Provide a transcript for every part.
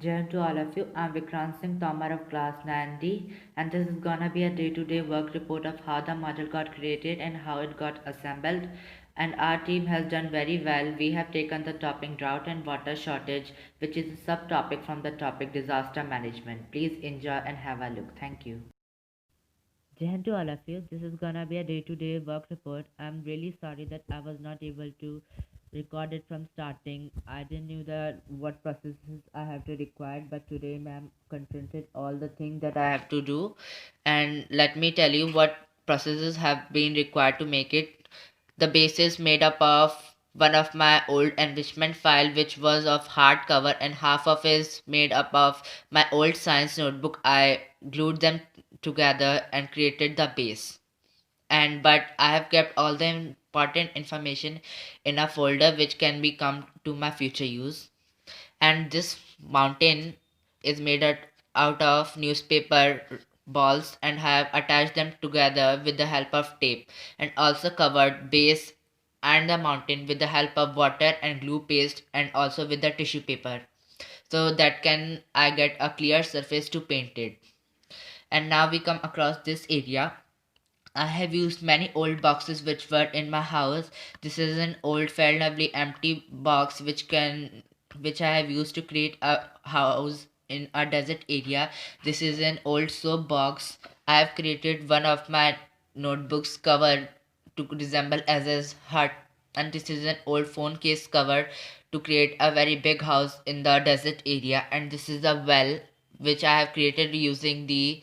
Jai to all of you. I'm Vikrant Singh Tomar of class 9D, and this is gonna be a day-to-day work report of how the model got created and how it got assembled. And our team has done very well. We have taken the topic drought and water shortage, which is a subtopic from the topic disaster management. Please enjoy and have a look. Thank you. Jai to all of you. This is gonna be a day-to-day work report. I'm really sorry that I was not able to record it from starting. I didn't knew that what processes I have to require, but today ma'am confronted all the things that I have to do. And let me tell you what processes have been required to make it. The base is made up of one of my old enrichment file which was of hardcover and half of is made up of my old science notebook. I glued them together and created the base. And but I have kept all the important information in a folder which can be come to my future use. And this mountain is made out of newspaper balls and have attached them together with the help of tape and also covered base and the mountain with the help of water and glue paste and also with the tissue paper so that can I get a clear surface to paint it. And now we come across this area. I have used many old boxes which were in my house. This is an old, fair lovely empty box which I have used to create a house in a desert area. This is an old soap box. I have created one of my notebooks cover to resemble as a hut, and this is an old phone case cover to create a very big house in the desert area. And this is a well which I have created using the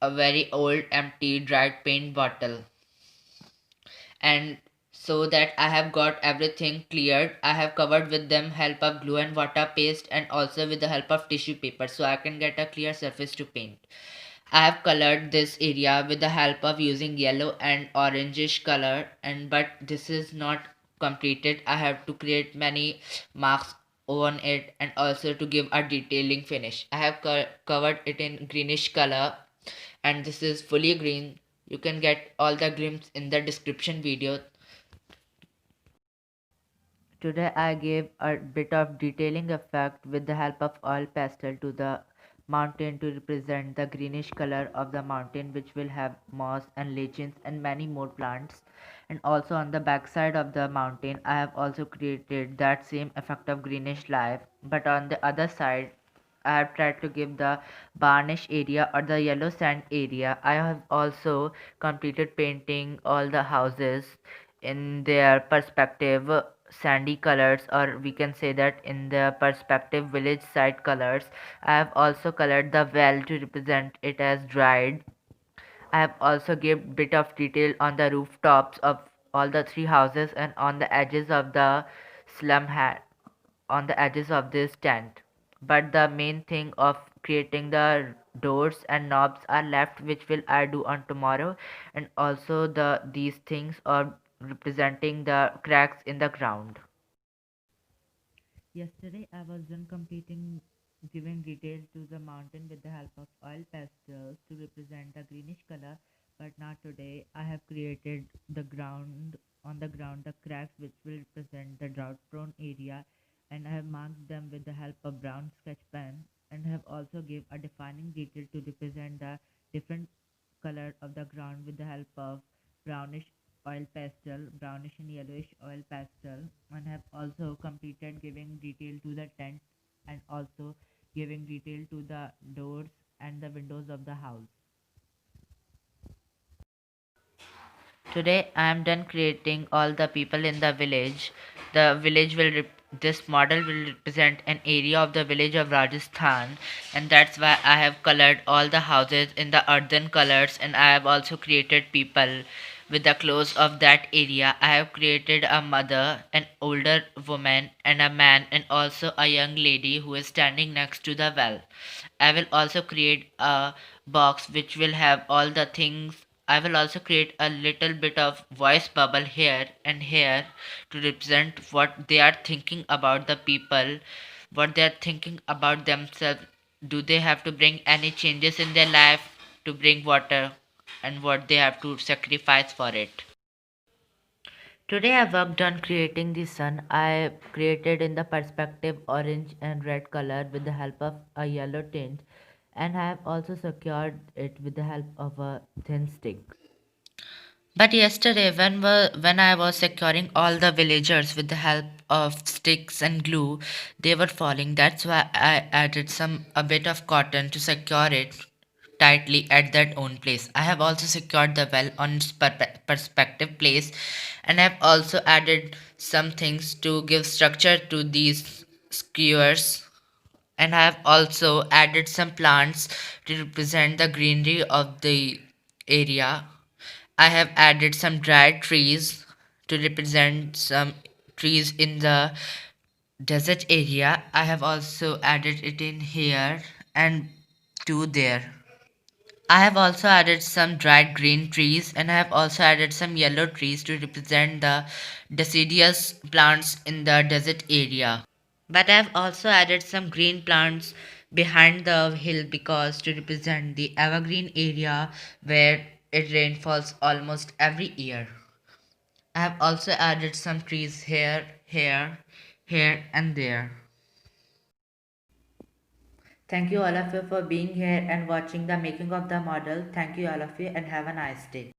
a very old empty dried paint bottle. And so that I have got everything cleared, I have covered with them help of glue and water paste and also with the help of tissue paper so I can get a clear surface to paint. I have colored this area with the help of using yellow and orangish color, and but this is not completed. I have to create many marks on it and also to give a detailing finish. I have covered it in greenish color, and this is fully green. You can get all the glimpse in the description video. Today I gave a bit of detailing effect with the help of oil pastel to the mountain to represent the greenish color of the mountain which will have moss and lichens and many more plants. And also on the back side of the mountain I have also created that same effect of greenish life, but on the other side I have tried to give the varnish area or the yellow sand area. I have also completed painting all the houses in their perspective sandy colors, or we can say that in the perspective village side colors. I have also colored the well to represent it as dried. I have also give bit of detail on the rooftops of all the three houses and on the edges of the slum hat on the edges of this tent. But the main thing of creating the doors and knobs are left, which will I do on tomorrow. And also these things are representing the cracks in the ground. Yesterday I was done completing giving detail to the mountain with the help of oil pastels to represent the greenish color, but now today I have created the ground on the ground the cracks which will represent the drought prone area, and I have marked them with the help of brown sketch pen and have also give a defining detail to represent the different color of the ground with the help of brownish oil pastel, brownish and yellowish oil pastel, and have also completed giving detail to the tent and also giving detail to the doors and the windows of the house. Today I am done creating all the people in the village. The village will this model will represent an area of the village of Rajasthan, and that's why I have colored all the houses in the earthen colors, and I have also created people with the clothes of that area. I have created a mother, an older woman, and a man, and also a young lady who is standing next to the well. I will also create a box which will have all the things. I will also create a little bit of voice bubble here and here to represent what they are thinking about the people, what they are thinking about themselves. Do they have to bring any changes in their life to bring water, and what they have to sacrifice for it? Today I worked on creating the sun. I created in the perspective orange and red color with the help of a yellow tint, and I have also secured it with the help of a thin stick. But yesterday, when I was securing all the villagers with the help of sticks and glue, they were falling. That's why I added a bit of cotton to secure it tightly at that own place. I have also secured the well on its perspective place, and I have also added some things to give structure to these skewers. And I have also added some plants to represent the greenery of the area. I have added some dried trees to represent some trees in the desert area. I have also added it in here and two there. I have also added some dried green trees, and I have also added some yellow trees to represent the deciduous plants in the desert area. But I've also added some green plants behind the hill because to represent the evergreen area where it rainfalls almost every year. I have also added some trees here, and there. Thank you all of you for being here and watching the making of the model. Thank you all of you and have a nice day.